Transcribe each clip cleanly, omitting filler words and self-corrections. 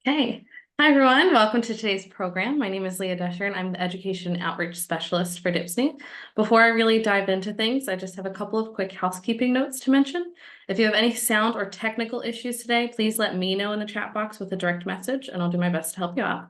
Okay. Hi, everyone. Welcome to today's program. My name is Leah Desher, and I'm the Education Outreach Specialist for DIPSNY. Before I really dive into things, I just have a couple of quick housekeeping notes to mention. If you have any sound or technical issues today, please let me know in the chat box with a direct message, and I'll do my best to help you out.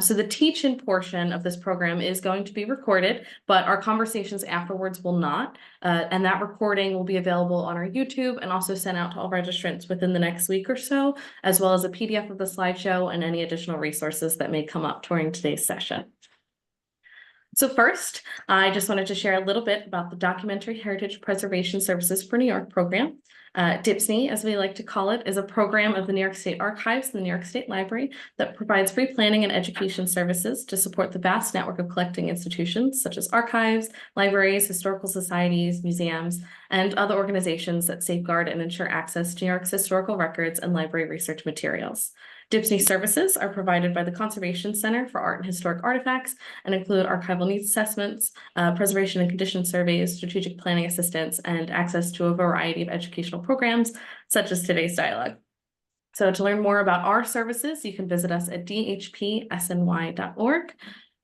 So the teach-in portion of this program is going to be recorded, but our conversations afterwards will not. And that recording will be available on our YouTube and also sent out to all registrants within the next week or so, as well as a PDF of the slideshow and any additional resources that may come up during today's session. So first, I just wanted to share a little bit about the Documentary Heritage Preservation Services for New York program. DIPSNY, as we like to call it, is a program of the New York State Archives and the New York State Library that provides free planning and education services to support the vast network of collecting institutions such as archives, libraries, historical societies, museums, and other organizations that safeguard and ensure access to New York's historical records and library research materials. DIPSNY services are provided by the Conservation Center for Art and Historic Artifacts and include archival needs assessments, preservation and condition surveys, strategic planning assistance, and access to a variety of educational programs, such as today's dialogue. So to learn more about our services, you can visit us at dhpsny.org.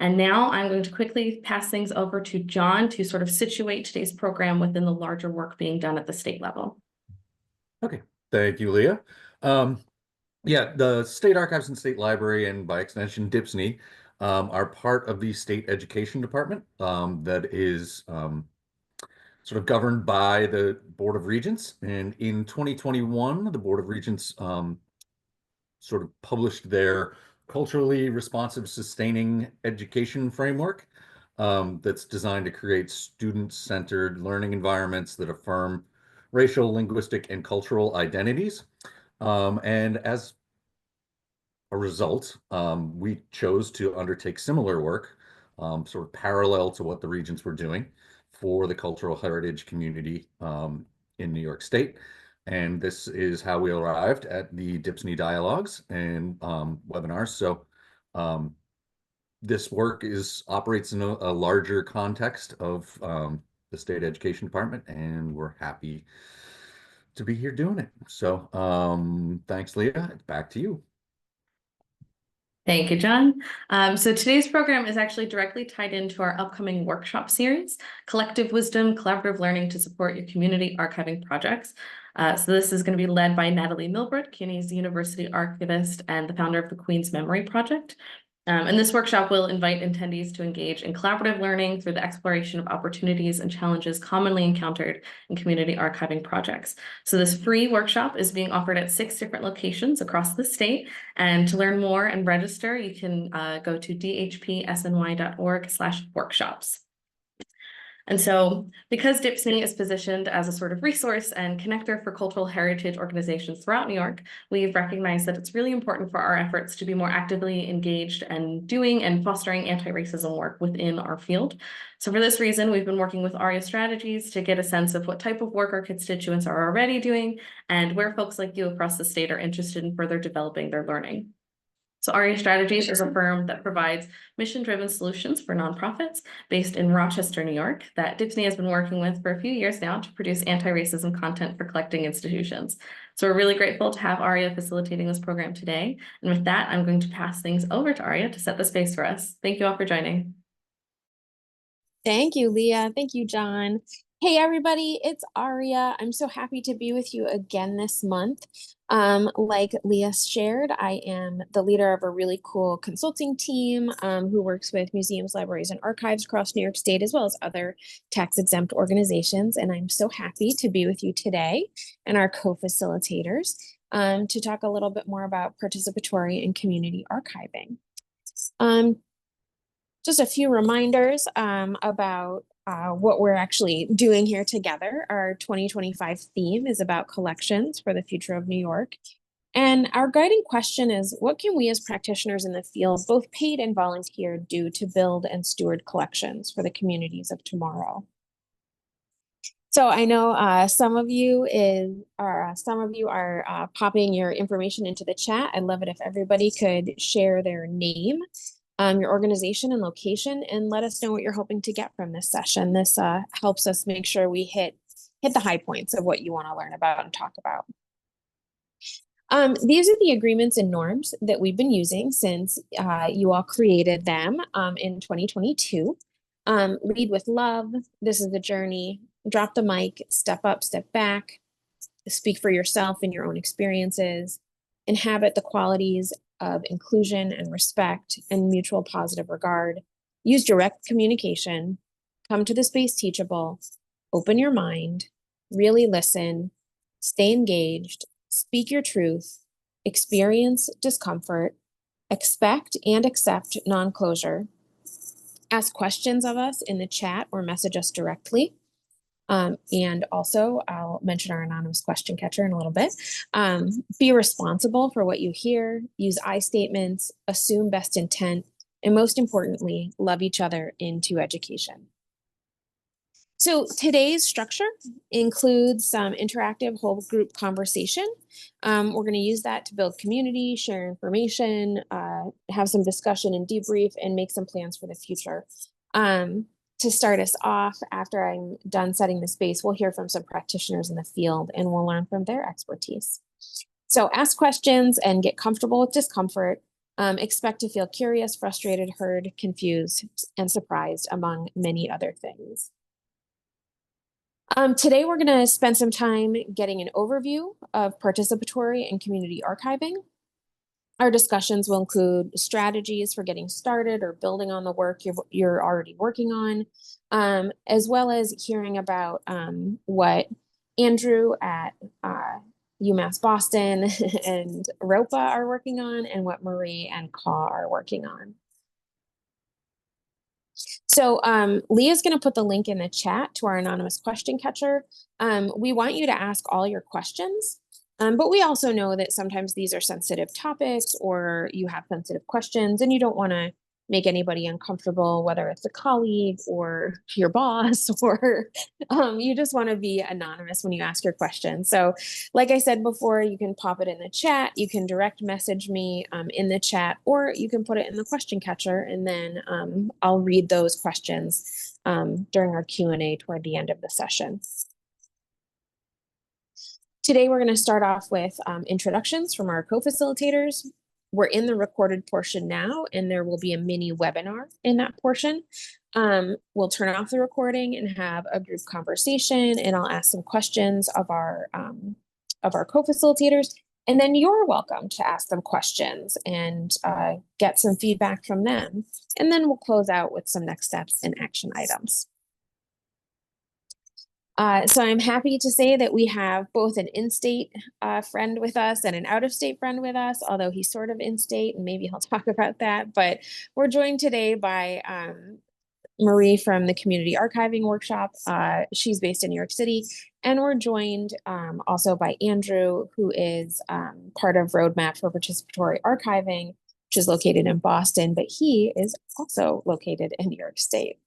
And now I'm going to quickly pass things over to John to sort of situate today's program within the larger work being done at the state level. Okay, thank you, Leah. Yeah, the State Archives and State Library, and by extension DIPSNY, are part of the State Education Department that is sort of governed by the Board of Regents. And in 2021, the Board of Regents sort of published their culturally responsive sustaining education framework that's designed to create student-centered learning environments that affirm racial, linguistic, and cultural identities. And as a result, we chose to undertake similar work, sort of parallel to what the Regents were doing for the cultural heritage community in New York State. And this is how we arrived at the DIPSNY dialogues and webinars. So this work operates in a larger context of the State Education Department, and we're happy to be here doing it. So thanks, Leah. It's back to you. Thank you, John. So today's program is actually directly tied into our upcoming workshop series, Collective Wisdom, Collaborative Learning to Support Your Community Archiving Projects. So this is going to be led by Natalie Milbrook, CUNY's university archivist and the founder of the Queen's Memory Project. And this workshop will invite attendees to engage in collaborative learning through the exploration of opportunities and challenges commonly encountered in community archiving projects. So this free workshop is being offered at 6 different locations across the state. And to learn more and register, you can go to dhpsny.org/workshops. And so because DIPSNY is positioned as a sort of resource and connector for cultural heritage organizations throughout New York, we've recognized that it's really important for our efforts to be more actively engaged and doing and fostering anti-racism work within our field. So for this reason, we've been working with ARIA Strategies to get a sense of what type of work our constituents are already doing and where folks like you across the state are interested in further developing their learning. So ARIA Strategies is a firm that provides mission-driven solutions for nonprofits based in Rochester, New York, that DIPSNY has been working with for a few years now to produce anti-racism content for collecting institutions. So we're really grateful to have ARIA facilitating this program today. And with that, I'm going to pass things over to ARIA to set the space for us. Thank you all for joining. Thank you, Leah. Thank you, John. Hey, everybody, it's Aria. I'm so happy to be with you again this month. Like Leah shared, I am the leader of a really cool consulting team who works with museums, libraries, and archives across New York State, as well as other tax-exempt organizations. And I'm so happy to be with you today and our co-facilitators to talk a little bit more about participatory and community archiving. Just a few reminders about what we're actually doing here together. Our 2025 theme is about collections for the future of New York. And our guiding question is, what can we as practitioners in the field, both paid and volunteer, do to build and steward collections for the communities of tomorrow? So I know some of you are popping your information into the chat. I'd love it if everybody could share their name, your organization and location, and let us know what you're hoping to get from this session. This helps us make sure we hit the high points of what you want to learn about and talk about. These are the agreements and norms that we've been using since you all created them in 2022. Lead with love. This is the journey. Drop the mic, step up, step back, speak for yourself and your own experiences, inhabit the qualities of inclusion and respect and mutual positive regard. Use direct communication, come to the space teachable, open your mind, really listen, stay engaged, speak your truth, experience discomfort, expect and accept non-closure, ask questions of us in the chat or message us directly. And also, I'll mention our anonymous question catcher in a little bit. Be responsible for what you hear, use I statements, assume best intent, and most importantly, love each other into education. So today's structure includes some interactive whole group conversation. We're going to use that to build community, share information, have some discussion and debrief, and make some plans for the future. To start us off, after I'm done setting the space, we'll hear from some practitioners in the field and we'll learn from their expertise. So ask questions and get comfortable with discomfort. Expect to feel curious, frustrated, heard, confused, and surprised, among many other things. Today, we're going to spend some time getting an overview of participatory and community archiving. Our discussions will include strategies for getting started or building on the work you're already working on, as well as hearing about what Andrew at UMass Boston and ROPA are working on and what Marie and Ka are working on. So Leah's going to put the link in the chat to our anonymous question catcher. We want you to ask all your questions, but we also know that sometimes these are sensitive topics or you have sensitive questions and you don't want to make anybody uncomfortable, whether it's a colleague or your boss, or you just want to be anonymous when you ask your question. So like I said before, you can pop it in the chat, you can direct message me in the chat, or you can put it in the question catcher, and then I'll read those questions during our Q&A toward the end of the session. Today, we're going to start off with introductions from our co-facilitators. We're in the recorded portion now, and there will be a mini webinar in that portion. We'll turn off the recording and have a group conversation, and I'll ask some questions of our co-facilitators, and then you're welcome to ask them questions and get some feedback from them. And then we'll close out with some next steps and action items. So I'm happy to say that we have both an in-state friend with us and an out-of-state friend with us, although he's sort of in-state, and maybe he'll talk about that. But we're joined today by Marie from the Community Archiving Workshop. She's based in New York City. And we're joined also by Andrew, who is part of Roadmap for Participatory Archiving, which is located in Boston, but he is also located in New York State.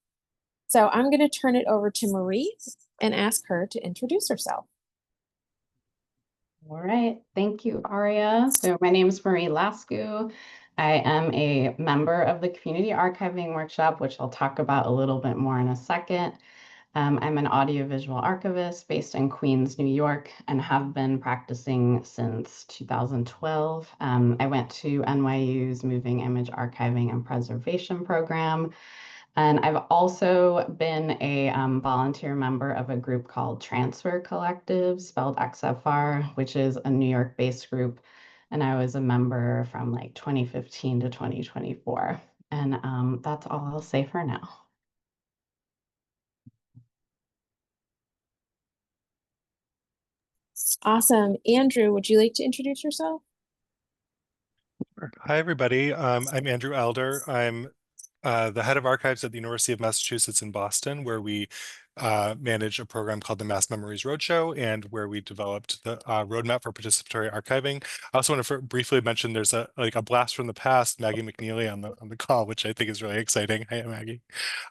So I'm going to turn it over to Marie and ask her to introduce herself. All right, thank you, Aria. So my name is Marie Lascu. I am a member of the Community Archiving Workshop, which I'll talk about a little bit more in a second. I'm an audiovisual archivist based in Queens, New York, and have been practicing since 2012. I went to NYU's Moving Image Archiving and Preservation program. And I've also been a volunteer member of a group called Transfer Collective, spelled XFR, which is a New York-based group. And I was a member from like 2015 to 2024. And that's all I'll say for now. Awesome. Andrew, would you like to introduce yourself? Hi, everybody. I'm Andrew Elder. I'm the head of archives at the University of Massachusetts in Boston, where we manage a program called the Mass Memories Roadshow, and where we developed the roadmap for participatory archiving. I also want to briefly mention there's a blast from the past, Maggie McNeely on the call, which I think is really exciting. Hi, Maggie.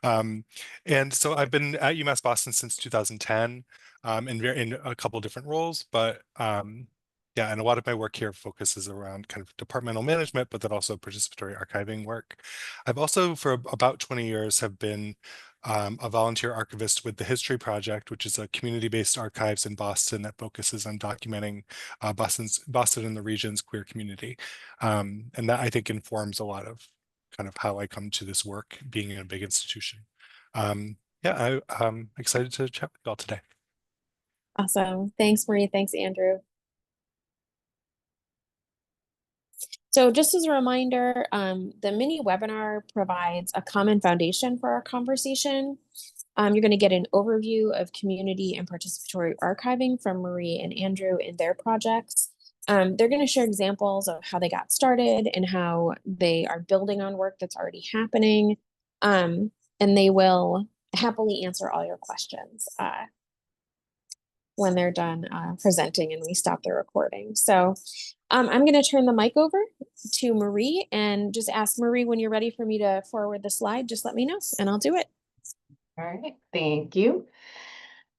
And so I've been at UMass Boston since 2010 in a couple different roles, but yeah, and a lot of my work here focuses around kind of departmental management, but then also participatory archiving work. I've also, for about 20 years, have been a volunteer archivist with the History Project, which is a community-based archives in Boston that focuses on documenting Boston and the region's queer community. And that, I think, informs a lot of kind of how I come to this work, being in a big institution. Yeah, I'm excited to chat with you all today. Awesome. Thanks, Marie. Thanks, Andrew. So just as a reminder, the mini webinar provides a common foundation for our conversation. You're going to get an overview of community and participatory archiving from Marie and Andrew in their projects. They're going to share examples of how they got started and how they are building on work that's already happening. And they will happily answer all your questions when they're done presenting and we stop the recording. So I'm going to turn the mic over to Marie and just ask Marie, when you're ready for me to forward the slide, just let me know and I'll do it. All right, thank you.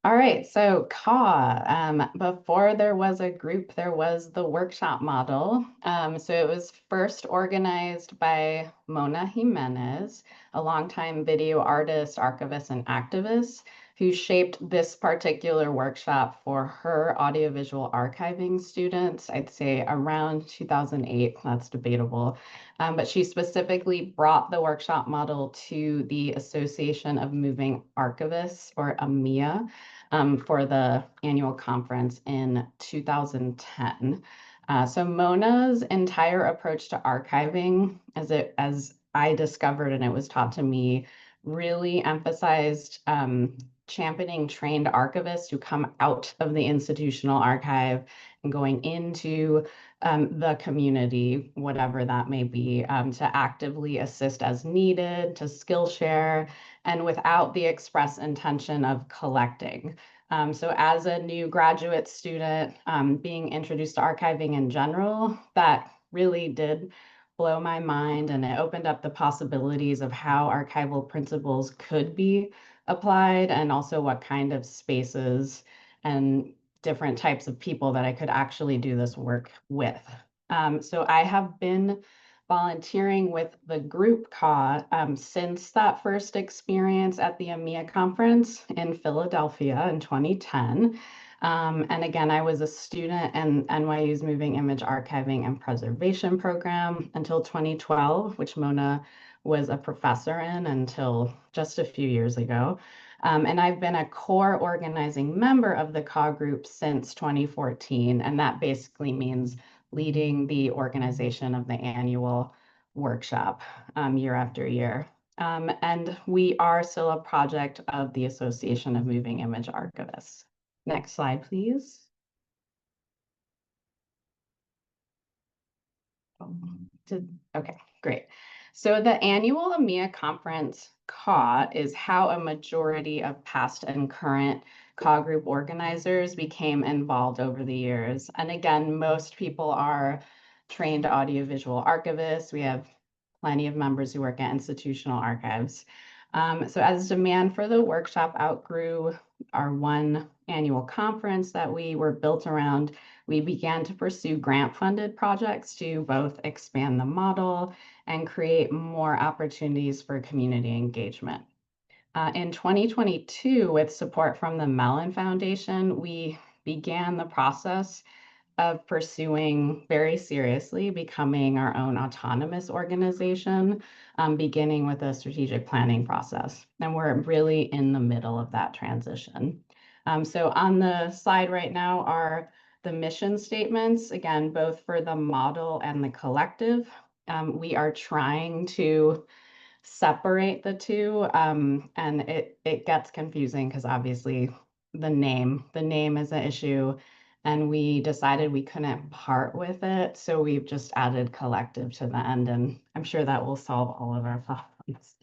All right, so CAW, before there was a group, there was the workshop model. So it was first organized by Mona Jimenez, a longtime video artist, archivist, and activist who shaped this particular workshop for her audiovisual archiving students, I'd say around 2008, that's debatable. But she specifically brought the workshop model to the Association of Moving Archivists, or AMIA, for the annual conference in 2010. So Mona's entire approach to archiving, as I discovered and it was taught to me, really emphasized championing trained archivists who come out of the institutional archive and going into the community, whatever that may be, to actively assist as needed, to skill share, and without the express intention of collecting. So as a new graduate student, being introduced to archiving in general, that really did blow my mind, and it opened up the possibilities of how archival principles could be applied, and also what kind of spaces and different types of people that I could actually do this work with. So I have been volunteering with the group CAW since that first experience at the AMIA conference in Philadelphia in 2010. And again, I was a student in NYU's Moving Image Archiving and Preservation program until 2012, which Mona was a professor in until just a few years ago. And I've been a core organizing member of the CAW group since 2014, and that basically means leading the organization of the annual workshop year after year. And we are still a project of the Association of Moving Image Archivists. Next slide, please. Okay, great. So the annual AMIA conference CAW is how a majority of past and current CAW group organizers became involved over the years. And again, most people are trained audiovisual archivists. We have plenty of members who work at institutional archives. So as demand for the workshop outgrew our one annual conference that we were built around, we began to pursue grant-funded projects to both expand the model and create more opportunities for community engagement. In 2022, with support from the Mellon Foundation, we began the process of pursuing very seriously becoming our own autonomous organization, beginning with a strategic planning process. And we're really in the middle of that transition. So on the slide right now are the mission statements, again, both for the model and the collective. We are trying to separate the two, and it gets confusing because obviously the name is an issue, and we decided we couldn't part with it, so we've just added collective to the end, and I'm sure that will solve all of our problems.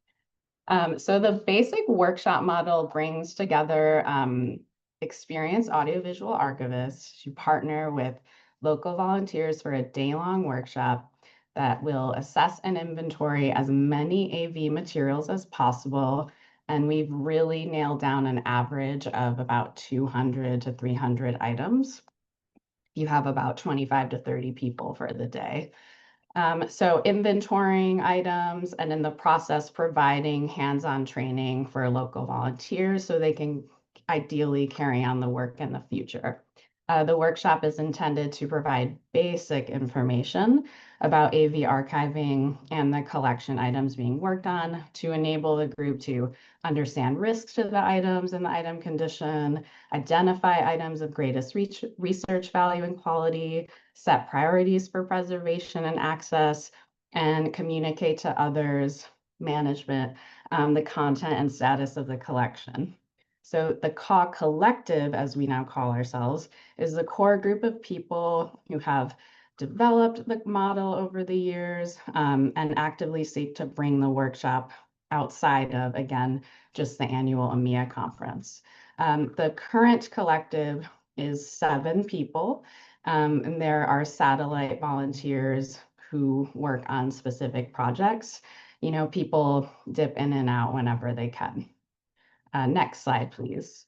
So the basic workshop model brings together experienced audiovisual archivists to partner with local volunteers for a day-long workshop that will assess and inventory as many AV materials as possible. And we've really nailed down an average of about 200 to 300 items. You have about 25 to 30 people for the day. So inventorying items and in the process providing hands-on training for local volunteers so they can ideally carry on the work in the future. The workshop is intended to provide basic information about AV archiving and the collection items being worked on to enable the group to understand risks to the items and the item condition, identify items of greatest research value and quality, set priorities for preservation and access, and communicate to others, management, the content and status of the collection. So the CAW Collective, as we now call ourselves, is the core group of people who have developed the model over the years and actively seek to bring the workshop outside of, again, just the annual EMEA conference. The current collective is 7 people, and there are satellite volunteers who work on specific projects. You know, people dip in and out whenever they can. Next slide, please.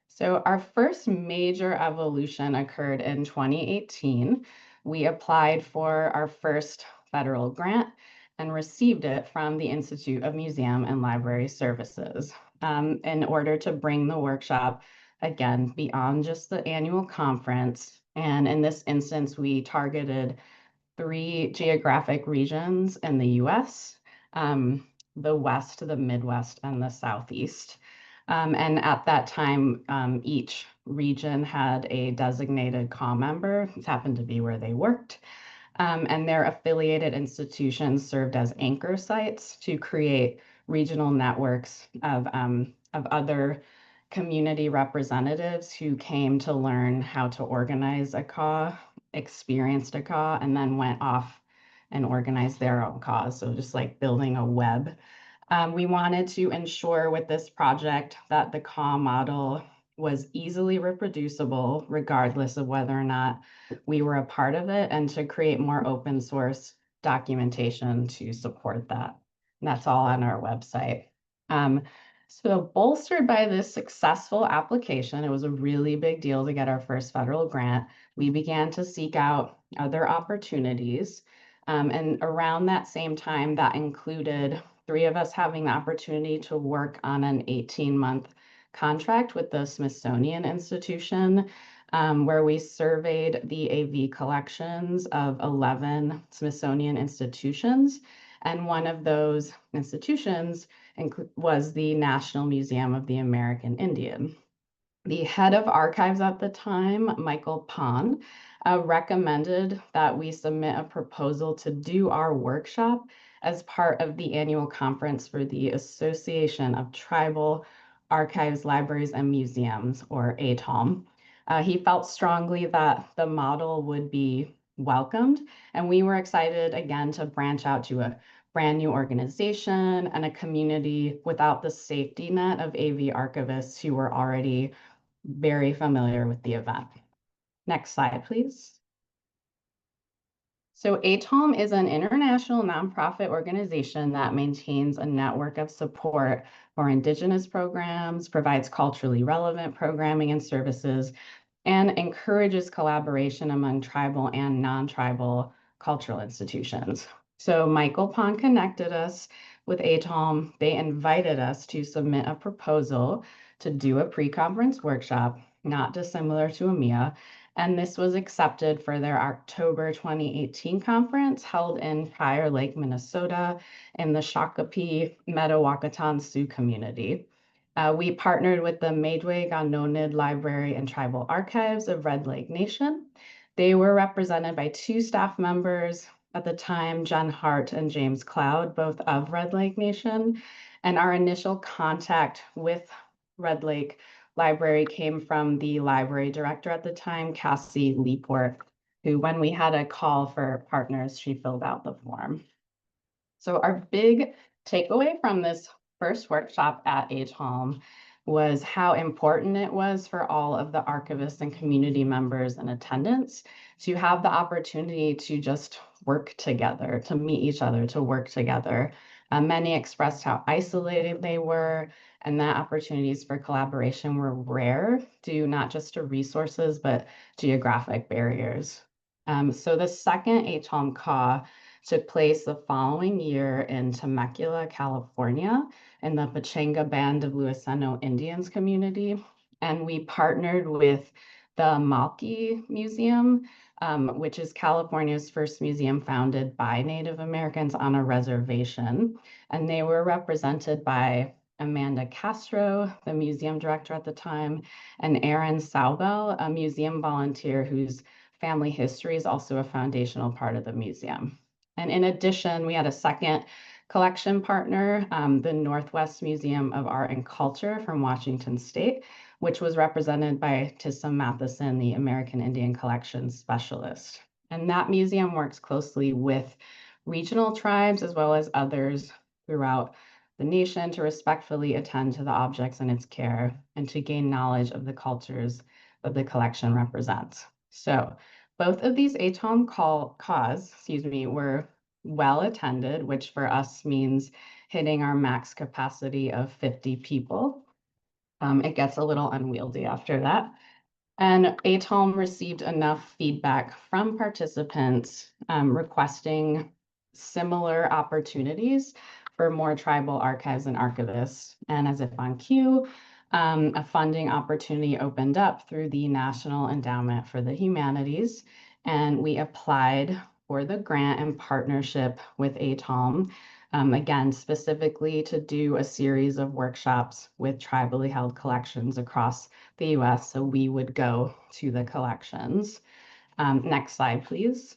So our first major evolution occurred in 2018. We applied for our first federal grant and received it from the Institute of Museum and Library Services in order to bring the workshop, again, beyond just the annual conference. And in this instance, we targeted 3 geographic regions in the US, the West, the Midwest, and the Southeast. And at that time, each region had a designated CAW member. It happened to be where they worked. And their affiliated institutions served as anchor sites to create regional networks of other community representatives who came to learn how to organize a CAW, experienced a CAW, and then went off and organized their own cause. So just like building a web. We wanted to ensure with this project that the CAW model was easily reproducible, regardless of whether or not we were a part of it, and to create more open source documentation to support that. And that's all on our website. So bolstered by this successful application, it was a really big deal to get our first federal grant. We began to seek out other opportunities. And around that same time, that included 3 of us having the opportunity to work on an 18-month contract with the Smithsonian Institution, where we surveyed the AV collections of 11 Smithsonian institutions. And one of those institutions was the National Museum of the American Indian. The head of archives at the time, Michael Pon, recommended that we submit a proposal to do our workshop as part of the annual conference for the Association of Tribal Archives, Libraries, and Museums, or ATALM. He felt strongly that the model would be welcomed, and we were excited again to branch out to a brand new organization and a community without the safety net of AV archivists who were already very familiar with the event. Next slide, please. So ATALM is an international nonprofit organization that maintains a network of support for Indigenous programs, provides culturally relevant programming and services, and encourages collaboration among tribal and non-tribal cultural institutions. So Michael Pond connected us with ATALM. They invited us to submit a proposal to do a pre-conference workshop, not dissimilar to EMEA, and this was accepted for their October 2018 conference held in Prior Lake, Minnesota, in the Shakopee Metawakan Sioux community. We partnered with the Medway-Ganonid Library and Tribal Archives of Red Lake Nation. They were represented by 2 staff members at the time, Jen Hart and James Cloud, both of Red Lake Nation. And our initial contact with Red Lake Library came from the library director at the time, Cassie Leeport, who, when we had a call for partners, she filled out the form. So our big takeaway from this first workshop at ATALM was how important it was for all of the archivists and community members in attendance to have the opportunity to just work together, to meet each other, to work together. Many expressed how isolated they were and that opportunities for collaboration were rare due not just to resources, but geographic barriers. So the second ATOM CAW took place the following year in Temecula, California, in the Pachanga Band of Luiseno Indians community. And we partnered with the Malki Museum, which is California's first museum founded by Native Americans on a reservation. And they were represented by Amanda Castro, the museum director at the time, and Erin Saubel, a museum volunteer whose family history is also a foundational part of the museum. And in addition, we had a second collection partner, the Northwest Museum of Art and Culture from Washington State, which was represented by Tissa Matheson, the American Indian Collections Specialist. And that museum works closely with regional tribes as well as others throughout the nation to respectfully attend to the objects in its care and to gain knowledge of the cultures that the collection represents. So both of these ATOM CAWs, were well attended, which for us means hitting our max capacity of 50 people. It gets a little unwieldy after that. And ATOM received enough feedback from participants requesting similar opportunities for more tribal archives and archivists. And as if on cue, a funding opportunity opened up through the National Endowment for the Humanities, and we applied for the grant in partnership with ATOM, again, specifically to do a series of workshops with tribally held collections across the US, so we would go to the collections. Next slide, please.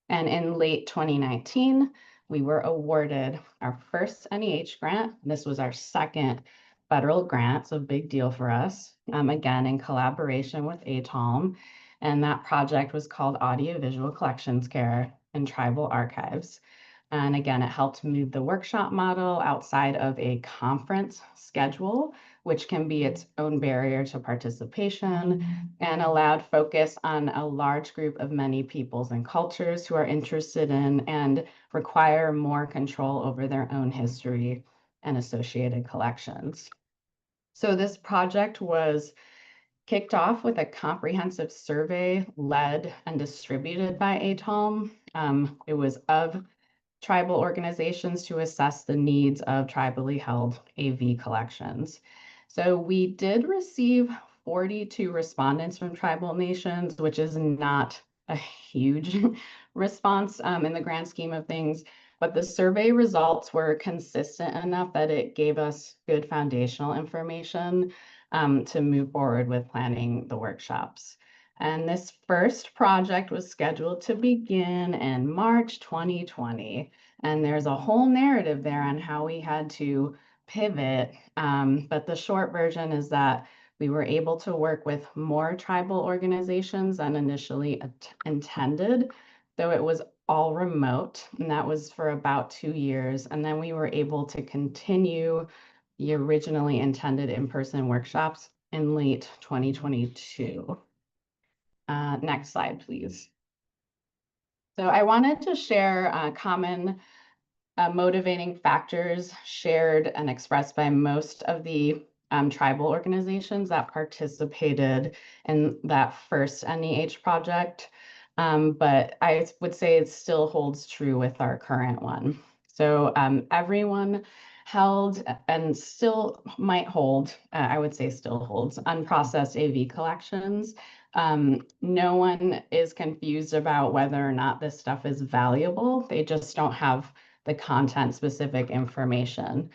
And in late 2019, we were awarded our first NEH grant. This was our second federal grant, so big deal for us, again, in collaboration with ATOM. And that project was called Audiovisual Collections Care in Tribal Archives. And again, it helped move the workshop model outside of a conference schedule, which can be its own barrier to participation, and allowed focus on a large group of many peoples and cultures who are interested in and require more control over their own history and associated collections. So this project was kicked off with a comprehensive survey led and distributed by ATOM. It was of tribal organizations to assess the needs of tribally held AV collections. So we did receive 42 respondents from tribal nations, which is not a huge response in the grand scheme of things, but the survey results were consistent enough that it gave us good foundational information to move forward with planning the workshops. And this first project was scheduled to begin in March 2020. And there's a whole narrative there on how we had to pivot. But the short version is that we were able to work with more tribal organizations than initially intended, though it was all remote, and that was for about 2 years. And then we were able to continue the originally intended in-person workshops in late 2022. Next slide, please. So I wanted to share common motivating factors shared and expressed by most of the tribal organizations that participated in that first NEH project. But I would say it still holds true with our current one. So everyone held and still might hold, I would say still holds, unprocessed AV collections. No one is confused about whether or not this stuff is valuable. They just don't have the content-specific information.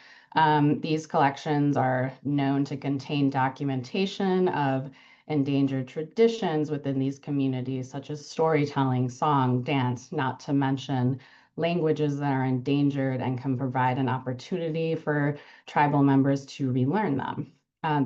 These collections are known to contain documentation of endangered traditions within these communities, such as storytelling, song, dance, not to mention languages that are endangered and can provide an opportunity for tribal members to relearn them.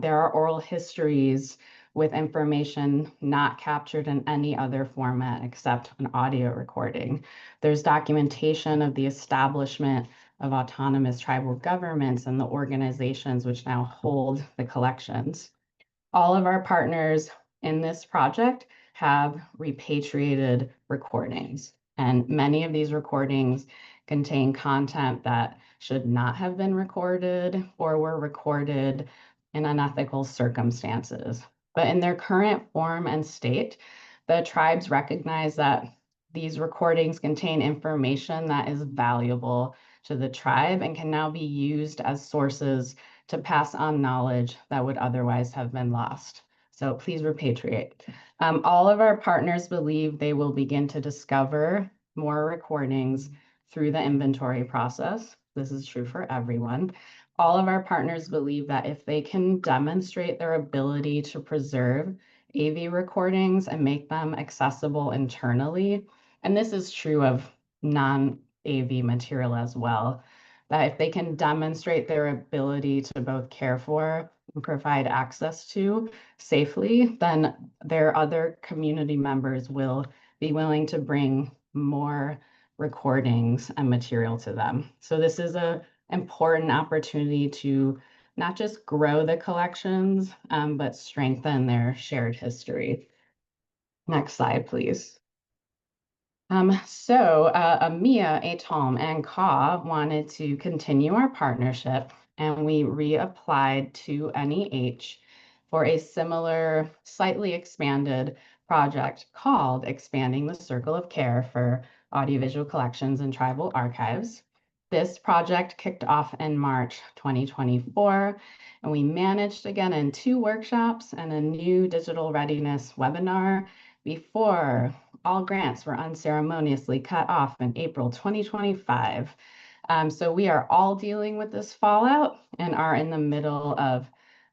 There are oral histories with information not captured in any other format except an audio recording. There's documentation of the establishment of autonomous tribal governments and the organizations which now hold the collections. All of our partners in this project have repatriated recordings, and many of these recordings contain content that should not have been recorded or were recorded in unethical circumstances. But in their current form and state, The tribes recognize that these recordings contain information that is valuable to the tribe and can now be used as sources to pass on knowledge that would otherwise have been lost. So please repatriate. All of our partners believe they will begin to discover more recordings through the inventory process. This is true for everyone. All of our partners believe that if they can demonstrate their ability to preserve AV recordings and make them accessible internally, and this is true of non-AV material as well, that if they can demonstrate their ability to both care for and provide access to safely, then their other community members will be willing to bring more recordings and material to them. So this is an important opportunity to not just grow the collections, but strengthen their shared history. Next slide, please. Mia, Atom, and Ka wanted to continue our partnership, and we reapplied to NEH for a similar, slightly expanded project called Expanding the Circle of Care for Audiovisual Collections and Tribal Archives. This project kicked off in March 2024, and we managed again in 2 workshops and a new digital readiness webinar before all grants were unceremoniously cut off in April 2025. So we are all dealing with this fallout and are in the middle of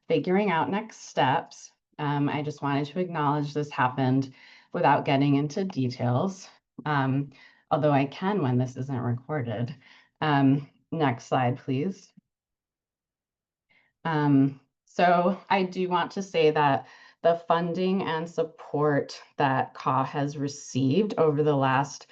figuring out next steps. I just wanted to acknowledge this happened without getting into details, although I can when this isn't recorded. Next slide, please. So I do want to say that the funding and support that CAW has received over the last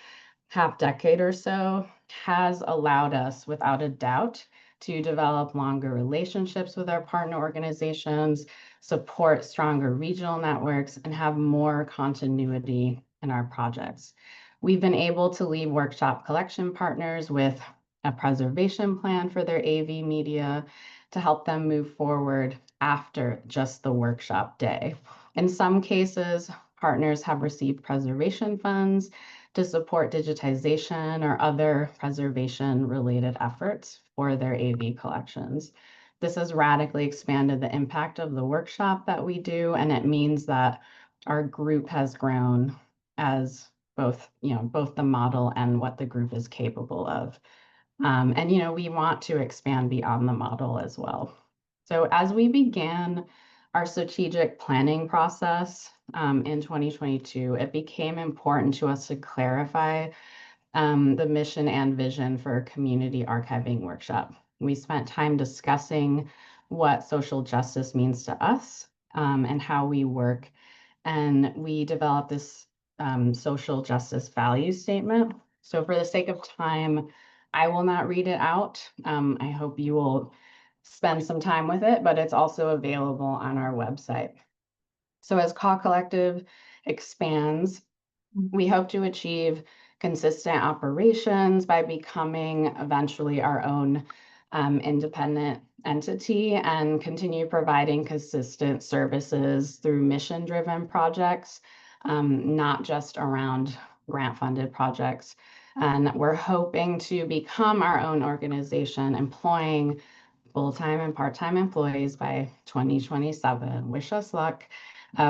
half decade or so has allowed us, without a doubt, to develop longer relationships with our partner organizations, support stronger regional networks, and have more continuity in our projects. We've been able to leave workshop collection partners with a preservation plan for their AV media to help them move forward after just the workshop day. In some cases, partners have received preservation funds to support digitization or other preservation-related efforts for their AV collections. This has radically expanded the impact of the workshop that we do, and it means that our group has grown as both the model and what the group is capable of. And we want to expand beyond the model as well. So as we began our strategic planning process in 2022, it became important to us to clarify the mission and vision for a community archiving workshop. We spent time discussing what social justice means to us and how we work. And we developed this social justice value statement. So for the sake of time, I will not read it out. I hope you will spend some time with it, but it's also available on our website. So as CAW Collective expands, we hope to achieve consistent operations by becoming eventually our own independent entity and continue providing consistent services through mission-driven projects, not just around grant-funded projects. And we're hoping to become our own organization, employing full-time and part-time employees by 2027. Wish us luck.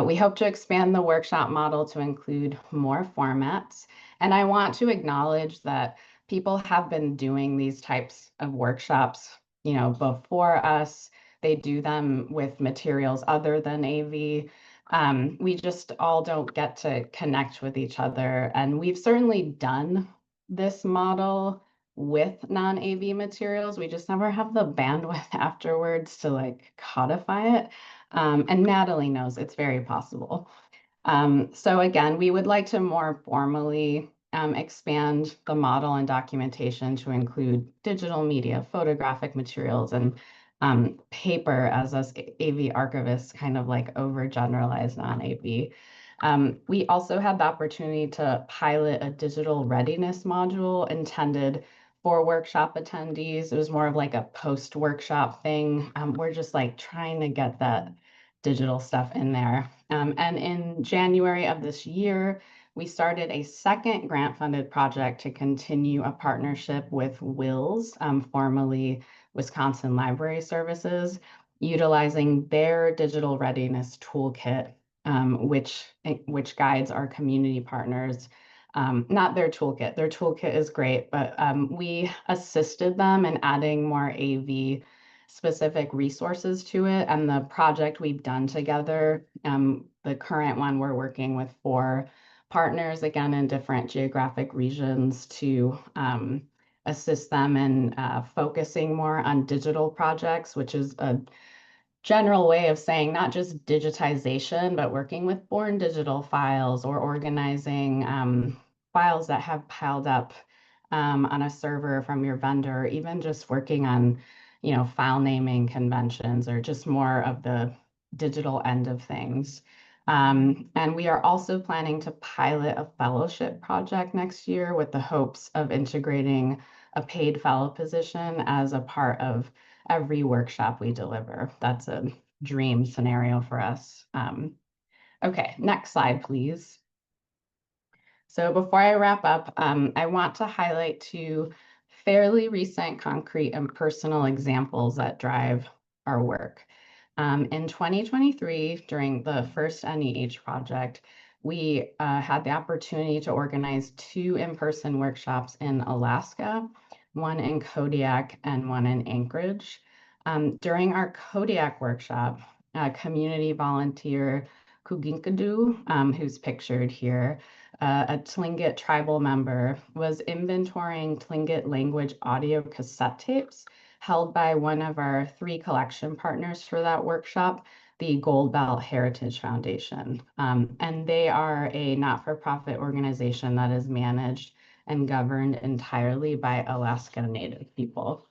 We hope to expand the workshop model to include more formats. And I want to acknowledge that people have been doing these types of workshops, before us. They do them with materials other than AV. We just all don't get to connect with each other. And we've certainly done this model with non-AV materials. We just never have the bandwidth afterwards to codify it. And Natalie knows it's very possible. So again, we would like to more formally expand the model and documentation to include digital media, photographic materials, and paper as us AV archivists kind of overgeneralize non-AV. We also had the opportunity to pilot a digital readiness module intended for workshop attendees. It was more of a post-workshop thing. We're just trying to get that digital stuff in there. And in January of this year, we started a second grant-funded project to continue a partnership with WILS, formerly Wisconsin Library Services, utilizing their digital readiness toolkit, which guides our community partners. Not their toolkit is great, but we assisted them in adding more AV specific resources to it. And the project we've done together, the current one, we're working with 4 partners, again, in different geographic regions to assist them in focusing more on digital projects, which is a general way of saying not just digitization, but working with born digital files or organizing files that have piled up on a server from your vendor, even just working on, file naming conventions or just more of the digital end of things. And we are also planning to pilot a fellowship project next year with the hopes of integrating a paid fellow position as a part of every workshop we deliver. That's a dream scenario for us. Okay, next slide, please. So before I wrap up, I want to highlight 2 fairly recent, concrete, and personal examples that drive our work. In 2023, during the first NEH project, we had the opportunity to organize 2 in-person workshops in Alaska, one in Kodiak and one in Anchorage. During our Kodiak workshop, community volunteer Kuginkadu, who's pictured here, a Tlingit tribal member, was inventorying Tlingit language audio cassette tapes held by one of our 3 collection partners for that workshop, the Gold Belt Heritage Foundation. And they are a not-for-profit organization that is managed and governed entirely by Alaska Native people.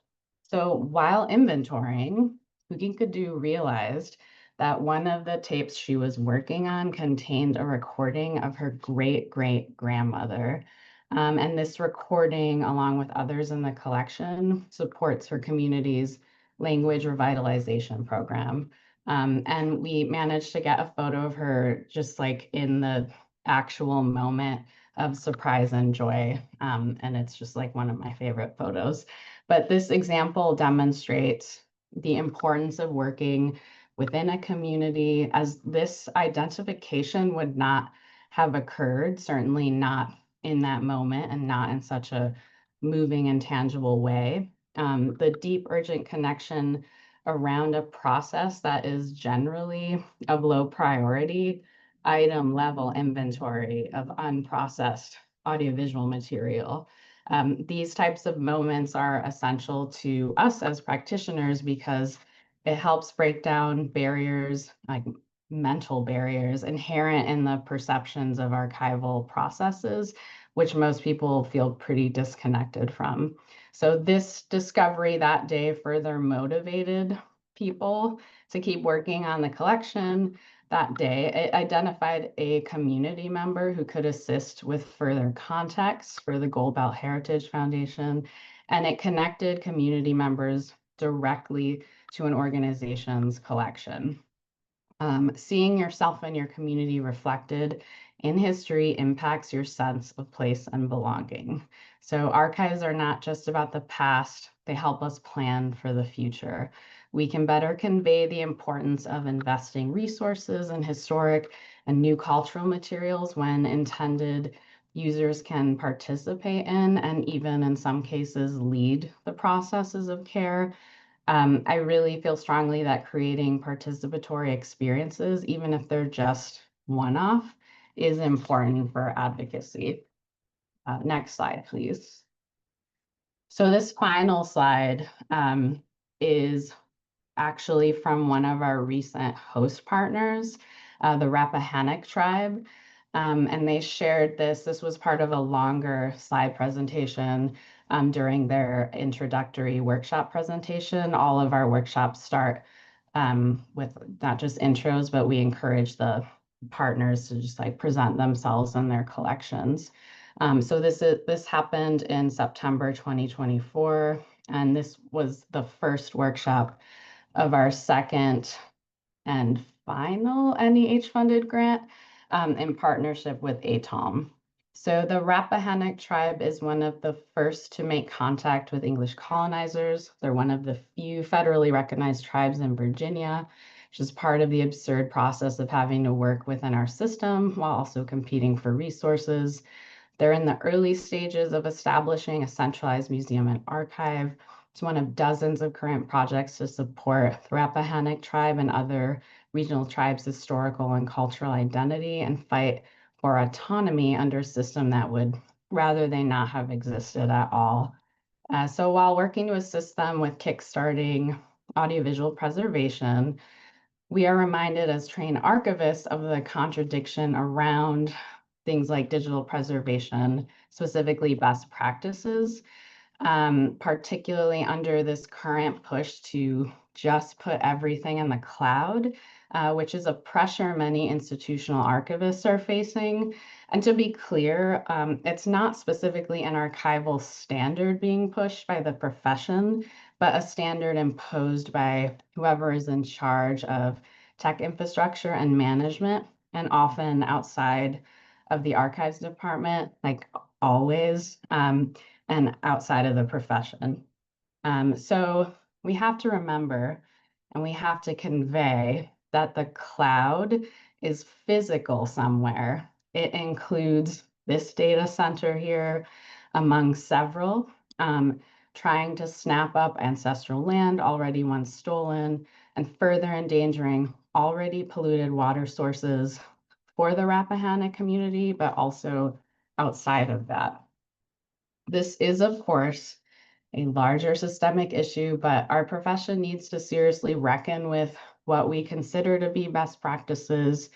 So while inventorying, Kuginkadu realized that one of the tapes she was working on contained a recording of her great-great-grandmother. And this recording, along with others in the collection, supports her community's language revitalization program. And we managed to get a photo of her just like in the actual moment of surprise and joy. And it's just like one of my favorite photos. But this example demonstrates the importance of working within a community, as this identification would not have occurred, certainly not in that moment and not in such a moving and tangible way. The deep, urgent connection around a process that is generally of low priority, item level inventory of unprocessed audiovisual material. These types of moments are essential to us as practitioners because it helps break down barriers, like mental barriers inherent in the perceptions of archival processes, which most people feel pretty disconnected from. So this discovery that day further motivated people to keep working on the collection that day. It identified a community member who could assist with further context for the Gold Belt Heritage Foundation, and it connected community members directly to an organization's collection. Seeing yourself and your community reflected in history impacts your sense of place and belonging. So archives are not just about the past, they help us plan for the future. We can better convey the importance of investing resources in historic and new cultural materials when intended users can participate in and even in some cases lead the processes of care. I really feel strongly that creating participatory experiences, even if they're just one-off, is important for advocacy. Next slide, please. So this final slide is actually from one of our recent host partners, the Rappahannock tribe. And they shared this. This was part of a longer slide presentation during their introductory workshop presentation. All of our workshops start with not just intros, but we encourage the partners to just like present themselves and their collections. So this happened in September 2024, and this was the first workshop of our second and final NEH-funded grant in partnership with ATOM. So the Rappahannock tribe is one of the first to make contact with English colonizers. They're one of the few federally recognized tribes in Virginia, which is part of the absurd process of having to work within our system while also competing for resources. They're in the early stages of establishing a centralized museum and archive. It's one of dozens of current projects to support the Rappahannock tribe and other regional tribes' historical and cultural identity and fight for autonomy under a system that would rather they not have existed at all. So while working to assist them with kickstarting audiovisual preservation, we are reminded as trained archivists of the contradiction around things like digital preservation, specifically best practices, particularly under this current push to just put everything in the cloud, which is a pressure many institutional archivists are facing. And to be clear, it's not specifically an archival standard being pushed by the profession, but a standard imposed by whoever is in charge of tech infrastructure and management, and often outside of the archives department, like always, and outside of the profession. So we have to remember and we have to convey that the cloud is physical somewhere. It includes this data center here among several, trying to snap up ancestral land already once stolen and further endangering already polluted water sources for the Rappahannock community, but also outside of that. This is, of course, a larger systemic issue, but our profession needs to seriously reckon with what we consider to be best practices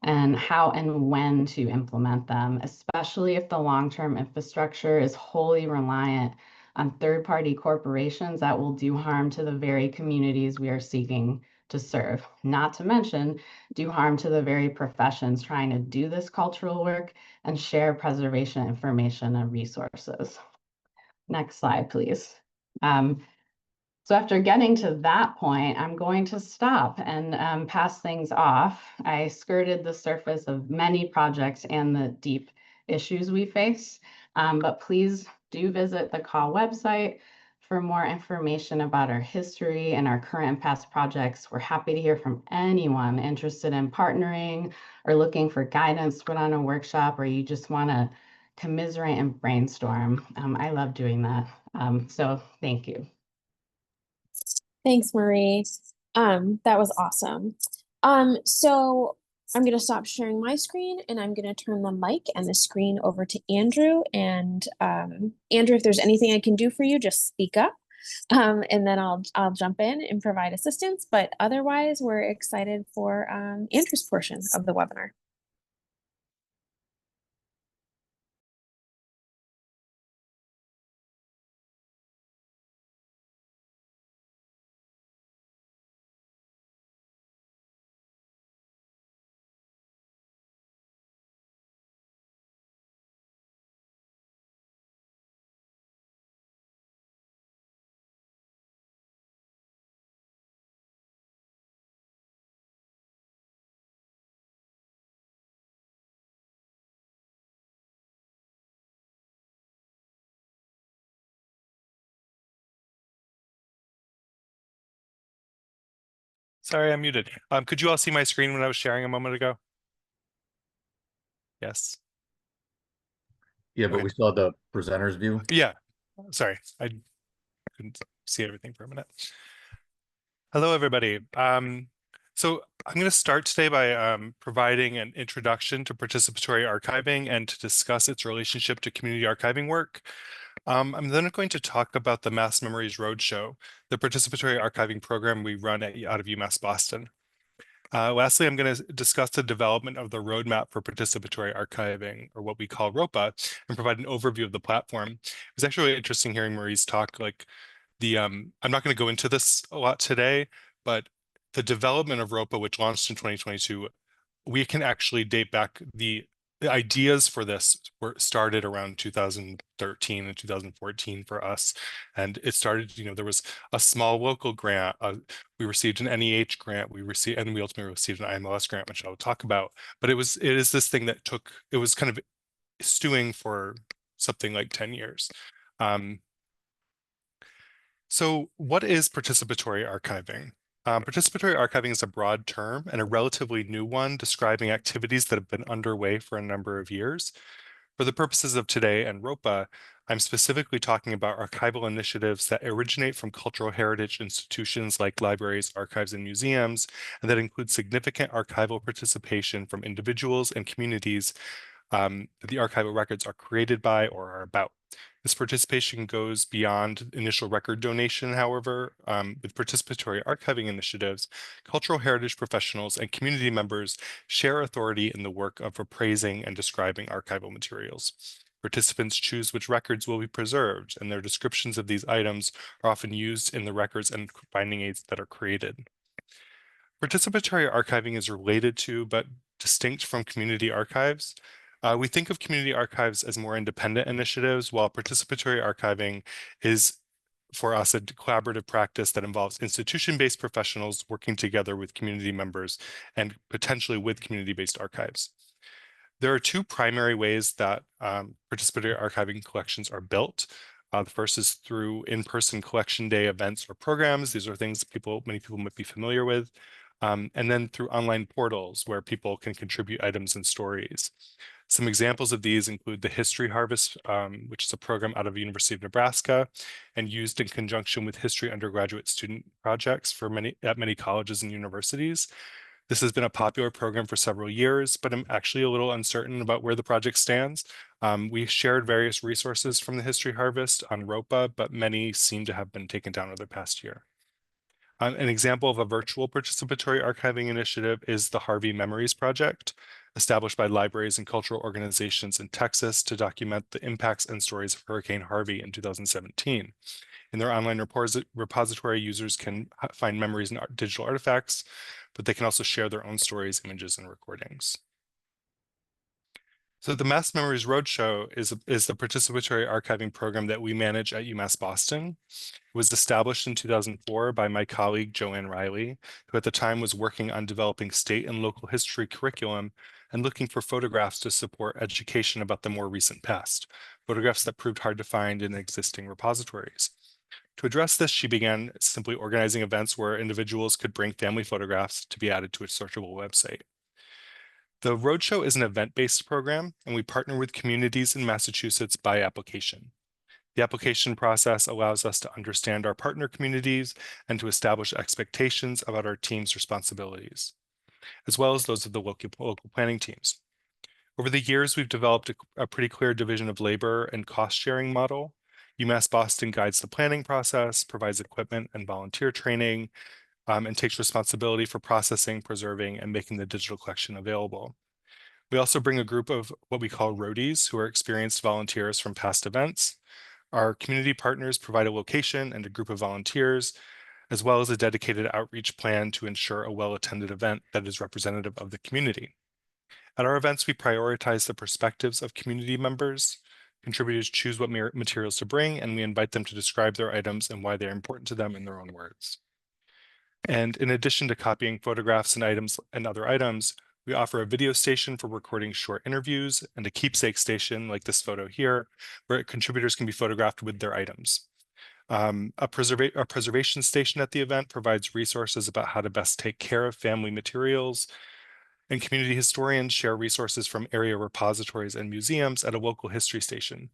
and how and when to implement them, especially if the long-term infrastructure is wholly reliant on third-party corporations that will do harm to the very communities we are seeking to serve, not to mention do harm to the very professions trying to do this cultural work and share preservation information and resources. Next slide, please. So after getting to that point, I'm going to stop and pass things off. I skirted the surface of many projects and the deep issues we face, but please do visit the CAW website for more information about our history and our current and past projects. We're happy to hear from anyone interested in partnering or looking for guidance to put on a workshop, or you just want to commiserate and brainstorm. I love doing that. So thank you. Thanks, Marie. That was awesome. So I'm going to stop sharing my screen and I'm going to turn the mic and the screen over to Andrew. And Andrew, if there's anything I can do for you, just speak up. And then I'll jump in and provide assistance. But otherwise, we're excited for Andrew's portion of the webinar. Sorry, I'm muted. Could you all see my screen when I was sharing a moment ago? Yes. Yeah, but Okay. we still have the presenter's view. Yeah. Sorry, I couldn't see everything for a minute. Hello, everybody. So I'm going to start today by providing an introduction to participatory archiving and to discuss its relationship to community archiving work. I'm then going to talk about the Mass Memories Roadshow, the participatory archiving program we run out of UMass Boston. Lastly, I'm going to discuss the development of the roadmap for participatory archiving, or what we call ROPA, and provide an overview of the platform. It was actually really interesting hearing Marie's talk. Like I'm not going to go into this a lot today, but the development of ROPA, which launched in 2022, we can actually date back the the ideas for this were started around 2013 and 2014 for us. And it started, there was a small local grant. We received an NEH grant. And we ultimately received an IMLS grant, which I'll talk about. But it is this thing that it was kind of stewing for something like 10 years. So what is participatory archiving? Participatory archiving is a broad term and a relatively new one describing activities that have been underway for a number of years. For the purposes of today and ROPA, I'm specifically talking about archival initiatives that originate from cultural heritage institutions like libraries, archives, and museums, and that include significant archival participation from individuals and communities that the archival records are created by or are about. This participation goes beyond initial record donation, however. With participatory archiving initiatives, cultural heritage professionals and community members share authority in the work of appraising and describing archival materials. Participants choose which records will be preserved, and their descriptions of these items are often used in the records and finding aids that are created. Participatory archiving is related to, but distinct from community archives. We think of community archives as more independent initiatives, while participatory archiving is, for us, a collaborative practice that involves institution-based professionals working together with community members and potentially with community-based archives. There are two primary ways that participatory archiving collections are built. The first is through in-person collection day events or programs. These are things many people might be familiar with. And then through online portals where people can contribute items and stories. Some examples of these include the History Harvest, which is a program out of the University of Nebraska and used in conjunction with history undergraduate student projects at many colleges and universities. This has been a popular program for several years, but I'm actually a little uncertain about where the project stands. We shared various resources from the History Harvest on ROPA, but many seem to have been taken down over the past year. An example of a virtual participatory archiving initiative is the Harvey Memories Project, established by libraries and cultural organizations in Texas to document the impacts and stories of Hurricane Harvey in 2017. In their online repository, users can find memories and digital artifacts, but they can also share their own stories, images, and recordings. So the Mass Memories Roadshow is the participatory archiving program that we manage at UMass Boston. It was established in 2004 by my colleague, Joanne Riley, who at the time was working on developing state and local history curriculum and looking for photographs to support education about the more recent past, photographs that proved hard to find in existing repositories. To address this, she began simply organizing events where individuals could bring family photographs to be added to a searchable website. The Roadshow is an event-based program, and we partner with communities in Massachusetts by application. The application process allows us to understand our partner communities and to establish expectations about our team's responsibilities, as well as those of the local planning teams. Over the years, we've developed a pretty clear division of labor and cost-sharing model. UMass Boston guides the planning process, provides equipment and volunteer training, and takes responsibility for processing, preserving, and making the digital collection available. We also bring a group of what we call roadies, who are experienced volunteers from past events. Our community partners provide a location and a group of volunteers, as well as a dedicated outreach plan to ensure a well-attended event that is representative of the community. At our events, we prioritize the perspectives of community members. Contributors choose what materials to bring, and we invite them to describe their items and why they're important to them in their own words. And in addition to copying photographs and other items, we offer a video station for recording short interviews and a keepsake station like this photo here, where contributors can be photographed with their items. A preservation station at the event provides resources about how to best take care of family materials, and community historians share resources from area repositories and museums at a local history station.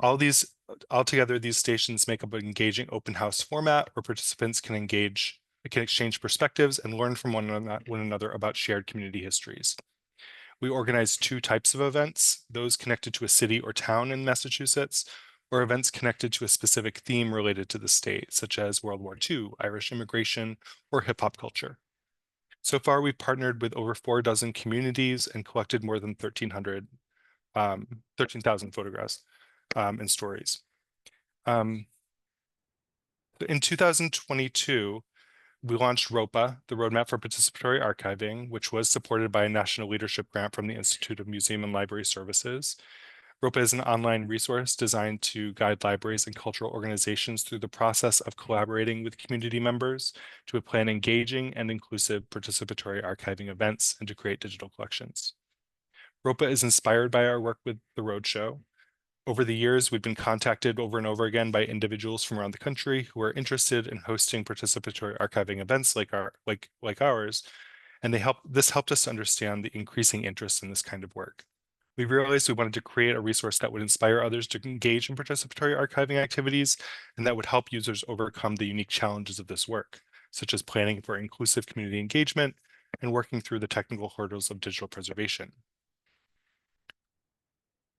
Altogether, these stations make up an engaging open house format where participants can exchange perspectives and learn from one another about shared community histories. We organize two types of events, those connected to a city or town in Massachusetts, or events connected to a specific theme related to the state, such as World War II, Irish immigration, or hip hop culture. So far, we've partnered with over 4 dozen communities and collected more than 13,000 photographs and stories. In 2022, we launched ROPA, the Roadmap for Participatory Archiving, which was supported by a National Leadership Grant from the Institute of Museum and Library Services. ROPA is an online resource designed to guide libraries and cultural organizations through the process of collaborating with community members to plan engaging and inclusive participatory archiving events and to create digital collections. ROPA is inspired by our work with the Roadshow. Over the years, we've been contacted over and over again by individuals from around the country who are interested in hosting participatory archiving events like ours, and this helped us to understand the increasing interest in this kind of work. We realized we wanted to create a resource that would inspire others to engage in participatory archiving activities and that would help users overcome the unique challenges of this work, such as planning for inclusive community engagement and working through the technical hurdles of digital preservation.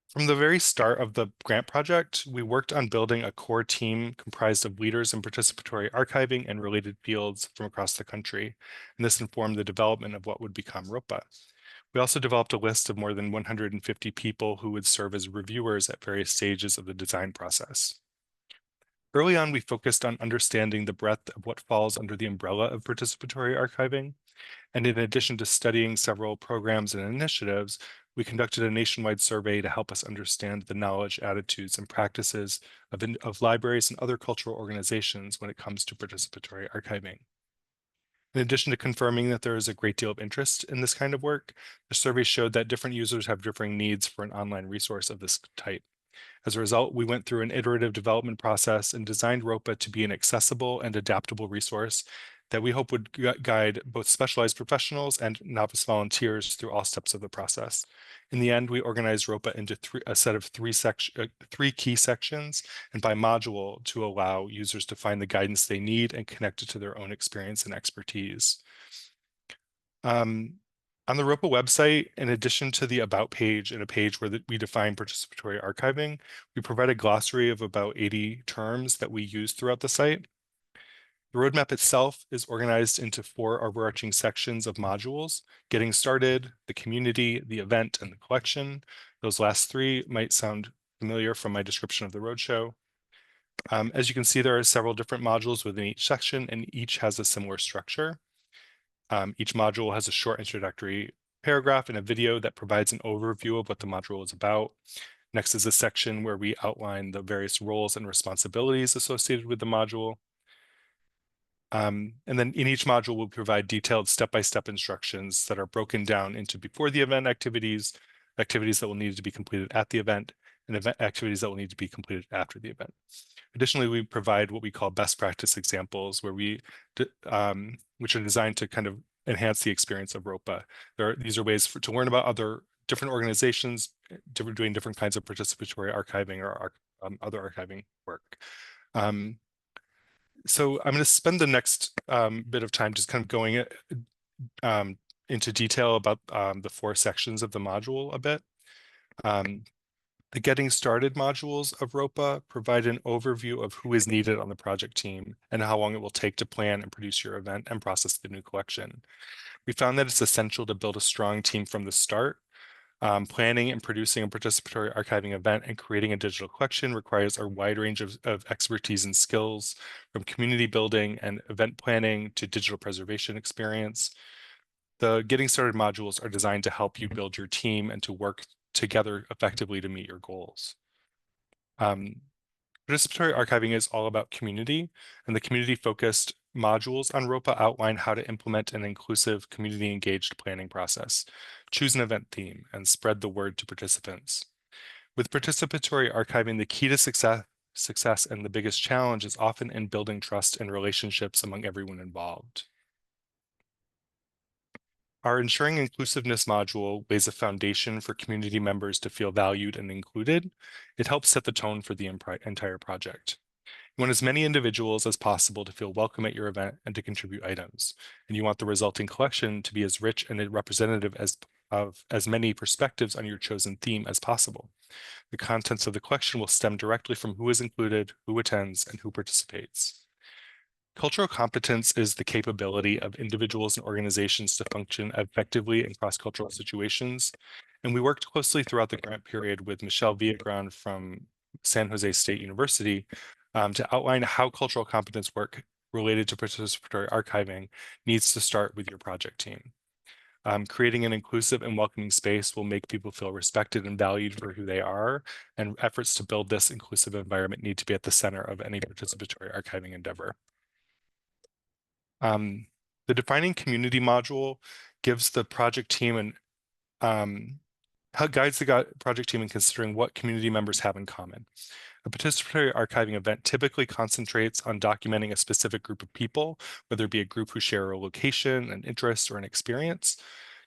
From the very start of the grant project, we worked on building a core team comprised of leaders in participatory archiving and related fields from across the country, and this informed the development of what would become ROPA. We also developed a list of more than 150 people who would serve as reviewers at various stages of the design process. Early on, we focused on understanding the breadth of what falls under the umbrella of participatory archiving, and in addition to studying several programs and initiatives, we conducted a nationwide survey to help us understand the knowledge, attitudes, and practices of libraries and other cultural organizations when it comes to participatory archiving. In addition to confirming that there is a great deal of interest in this kind of work, the survey showed that different users have differing needs for an online resource of this type. As a result, we went through an iterative development process and designed ROPA to be an accessible and adaptable resource that we hope would guide both specialized professionals and novice volunteers through all steps of the process. In the end, we organized ROPA into a set of three key sections and by module to allow users to find the guidance they need and connect it to their own experience and expertise. On the ROPA website, in addition to the About page and a page where we define participatory archiving, we provide a glossary of about 80 terms that we use throughout the site. The roadmap itself is organized into 4 overarching sections of modules: getting started, the community, the event, and the collection. Those last 3 might sound familiar from my description of the roadshow. As you can see, there are several different modules within each section, and each has a similar structure. Each module has a short introductory paragraph and a video that provides an overview of what the module is about. Next is a section where we outline the various roles and responsibilities associated with the module. And then in each module, we'll provide detailed step-by-step instructions that are broken down into before the event activities, activities that will need to be completed at the event, and activities that will need to be completed after the event. Additionally, we provide what we call best practice examples, where which are designed to kind of enhance the experience of ROPA. These are ways to learn about other different organizations doing different kinds of participatory archiving or other archiving work. So I'm going to spend the next bit of time just kind of going into detail about the 4 sections of the module a bit. The Getting Started modules of ROPA provide an overview of who is needed on the project team and how long it will take to plan and produce your event and process the new collection. We found that it's essential to build a strong team from the start. Planning and producing a participatory archiving event and creating a digital collection requires a wide range of expertise and skills, from community building and event planning to digital preservation experience. The Getting Started modules are designed to help you build your team and to work together effectively to meet your goals. Participatory archiving is all about community, and the community-focused modules on ROPA outline how to implement an inclusive, community-engaged planning process, choose an event theme, and spread the word to participants. With participatory archiving, the key to success and the biggest challenge is often in building trust and relationships among everyone involved. Our Ensuring Inclusiveness module lays a foundation for community members to feel valued and included. It helps set the tone for the entire project. You want as many individuals as possible to feel welcome at your event and to contribute items. And you want the resulting collection to be as rich and representative of as many perspectives on your chosen theme as possible. The contents of the collection will stem directly from who is included, who attends, and who participates. Cultural competence is the capability of individuals and organizations to function effectively in cross-cultural situations. And we worked closely throughout the grant period with Michelle Villagran from San Jose State University to outline how cultural competence work related to participatory archiving needs to start with your project team. Creating an inclusive and welcoming space will make people feel respected and valued for who they are, and efforts to build this inclusive environment need to be at the center of any participatory archiving endeavor. The defining community module gives the project team guides the project team in considering what community members have in common. A participatory archiving event typically concentrates on documenting a specific group of people, whether it be a group who share a location, an interest, or an experience.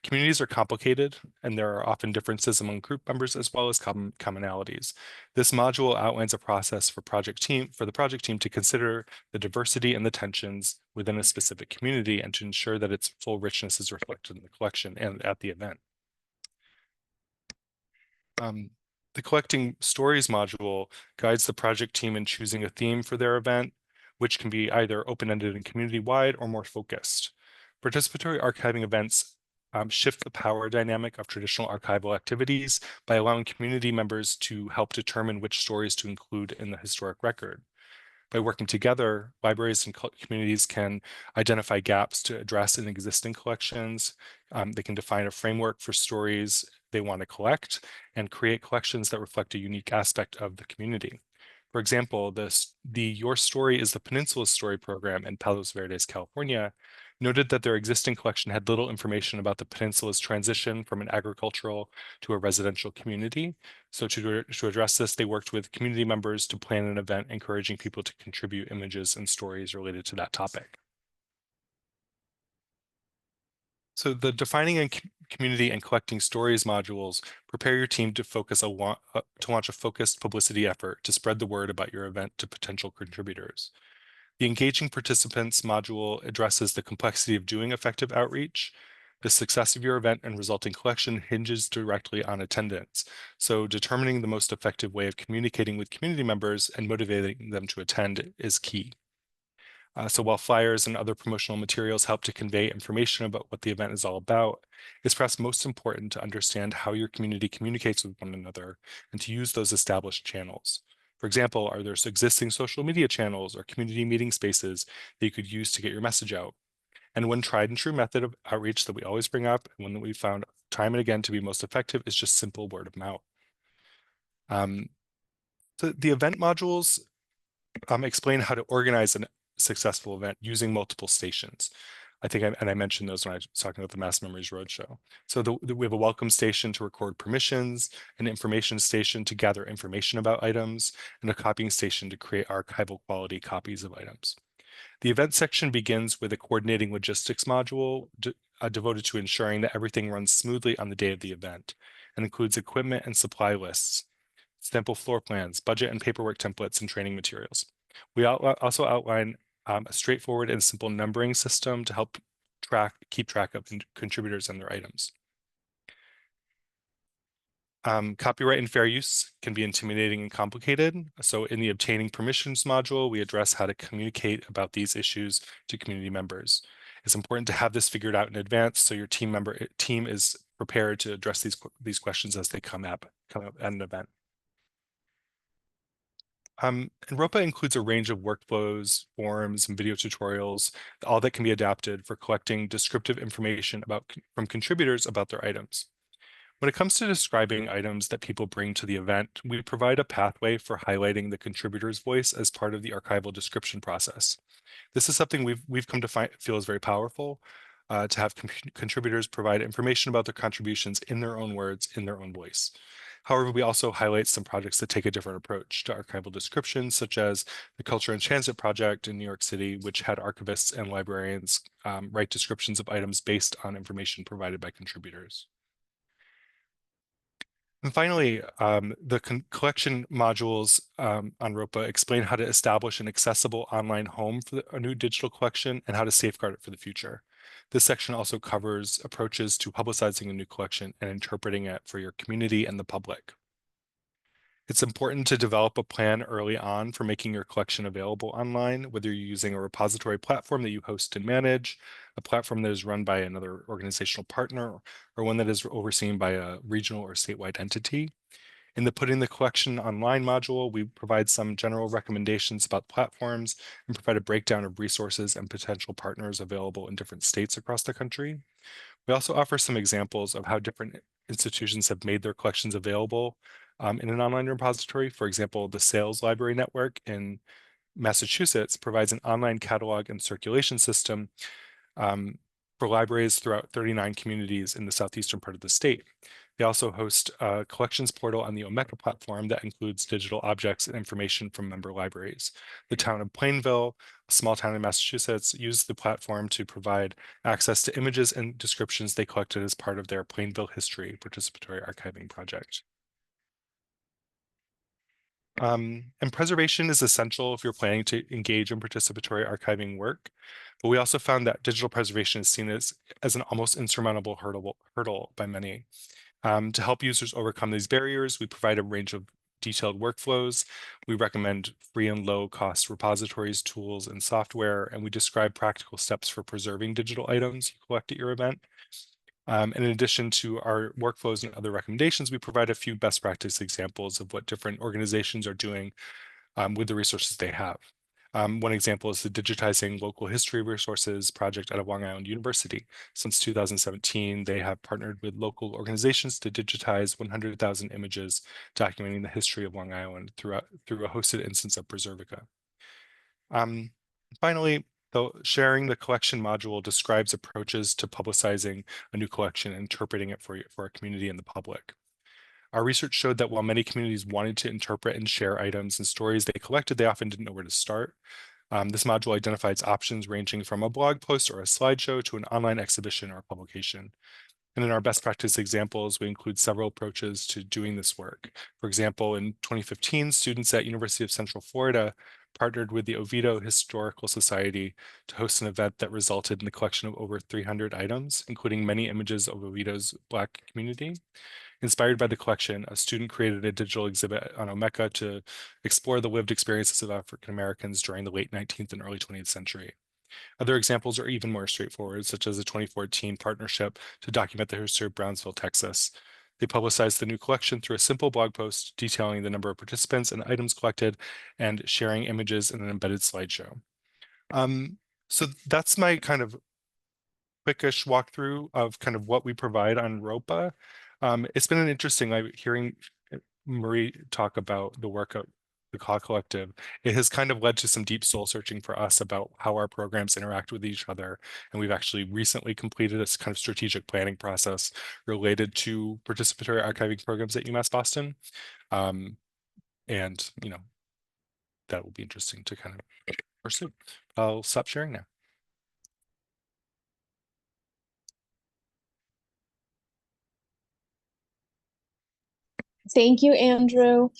Communities are complicated, and there are often differences among group members as well as commonalities. This module outlines a process for the project team to consider the diversity and the tensions within a specific community and to ensure that its full richness is reflected in the collection and at the event. The collecting stories module guides the project team in choosing a theme for their event, which can be either open-ended and community-wide or more focused. Participatory archiving events shift the power dynamic of traditional archival activities by allowing community members to help determine which stories to include in the historic record. By working together, libraries and communities can identify gaps to address in existing collections. They can define a framework for stories they want to collect and create collections that reflect a unique aspect of the community. For example, the Your Story is the Peninsula Story program in Palos Verdes, California, noted that their existing collection had little information about the peninsula's transition from an agricultural to a residential community. So to address this, they worked with community members to plan an event encouraging people to contribute images and stories related to that topic. So the defining and community and collecting stories modules prepare your team to launch a focused publicity effort to spread the word about your event to potential contributors. The engaging participants module addresses the complexity of doing effective outreach. The success of your event and resulting collection hinges directly on attendance. So determining the most effective way of communicating with community members and motivating them to attend is key. So while flyers and other promotional materials help to convey information about what the event is all about, it's perhaps most important to understand how your community communicates with one another and to use those established channels. For example, are there existing social media channels or community meeting spaces that you could use to get your message out? And one tried and true method of outreach that we always bring up, and one that we've found time and again to be most effective, is just simple word of mouth. So the event modules explain how to organize a successful event using multiple stations. I mentioned those when I was talking about the Mass Memories Roadshow. So we have a welcome station to record permissions, an information station to gather information about items, and a copying station to create archival quality copies of items. The event section begins with a coordinating logistics module devoted to ensuring that everything runs smoothly on the day of the event, and includes equipment and supply lists, sample floor plans, budget and paperwork templates, and training materials. We also outline a straightforward and simple numbering system to help keep track of contributors and their items. Copyright and fair use can be intimidating and complicated. So in the obtaining permissions module, we address how to communicate about these issues to community members. It's important to have this figured out in advance so your team is prepared to address these questions as they come up at an event. And ROPA includes a range of workflows, forms, and video tutorials, all that can be adapted for collecting descriptive information from contributors about their items. When it comes to describing items that people bring to the event, we provide a pathway for highlighting the contributor's voice as part of the archival description process. This is something we've come to feel is very powerful, to have contributors provide information about their contributions in their own words, in their own voice. However, we also highlight some projects that take a different approach to archival description, such as the Culture and Transit Project in New York City, which had archivists and librarians write descriptions of items based on information provided by contributors. And finally, the collection modules on ROPA explain how to establish an accessible online home for a new digital collection and how to safeguard it for the future. This section also covers approaches to publicizing a new collection and interpreting it for your community and the public. It's important to develop a plan early on for making your collection available online, whether you're using a repository platform that you host and manage, a platform that is run by another organizational partner, or one that is overseen by a regional or statewide entity. In the Putting the Collection Online module, we provide some general recommendations about platforms and provide a breakdown of resources and potential partners available in different states across the country. We also offer some examples of how different institutions have made their collections available in an online repository. For example, the Sales Library Network in Massachusetts provides an online catalog and circulation system for libraries throughout 39 communities in the southeastern part of the state. They also host a collections portal on the Omeka platform that includes digital objects and information from member libraries. The town of Plainville, a small town in Massachusetts, used the platform to provide access to images and descriptions they collected as part of their Plainville History participatory archiving project. And preservation is essential if you're planning to engage in participatory archiving work, but we also found that digital preservation is seen as an almost insurmountable hurdle by many. To help users overcome these barriers, we provide a range of detailed workflows. We recommend free and low-cost repositories, tools, and software, and we describe practical steps for preserving digital items you collect at your event. In addition to our workflows and other recommendations, we provide a few best practice examples of what different organizations are doing with the resources they have. One example is the Digitizing Local History Resources project out of Long Island University. Since 2017, they have partnered with local organizations to digitize 100,000 images documenting the history of Long Island through a hosted instance of Preservica. Finally, sharing the collection module describes approaches to publicizing a new collection and interpreting it for our community and the public. Our research showed that while many communities wanted to interpret and share items and stories they collected, they often didn't know where to start. This module identifies options ranging from a blog post or a slideshow to an online exhibition or publication. And in our best practice examples, we include several approaches to doing this work. For example, in 2015, students at University of Central Florida partnered with the Oviedo Historical Society to host an event that resulted in the collection of over 300 items, including many images of Oviedo's Black community. Inspired by the collection, a student created a digital exhibit on Omeka to explore the lived experiences of African Americans during the late 19th and early 20th century. Other examples are even more straightforward, such as a 2014 partnership to document the history of Brownsville, Texas. They publicized the new collection through a simple blog post detailing the number of participants and items collected and sharing images in an embedded slideshow. So that's my kind of quickish walkthrough of kind of what we provide on ROPA. It's been an interesting, hearing Marie talk about the work of the Caw Collective. It has kind of led to some deep soul searching for us about how our programs interact with each other. And we've actually recently completed this kind of strategic planning process related to participatory archiving programs at UMass Boston. And, you know, that will be interesting to kind of pursue. I'll stop sharing now. Thank you, Andrew.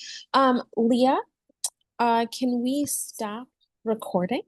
Leah, can we stop recording?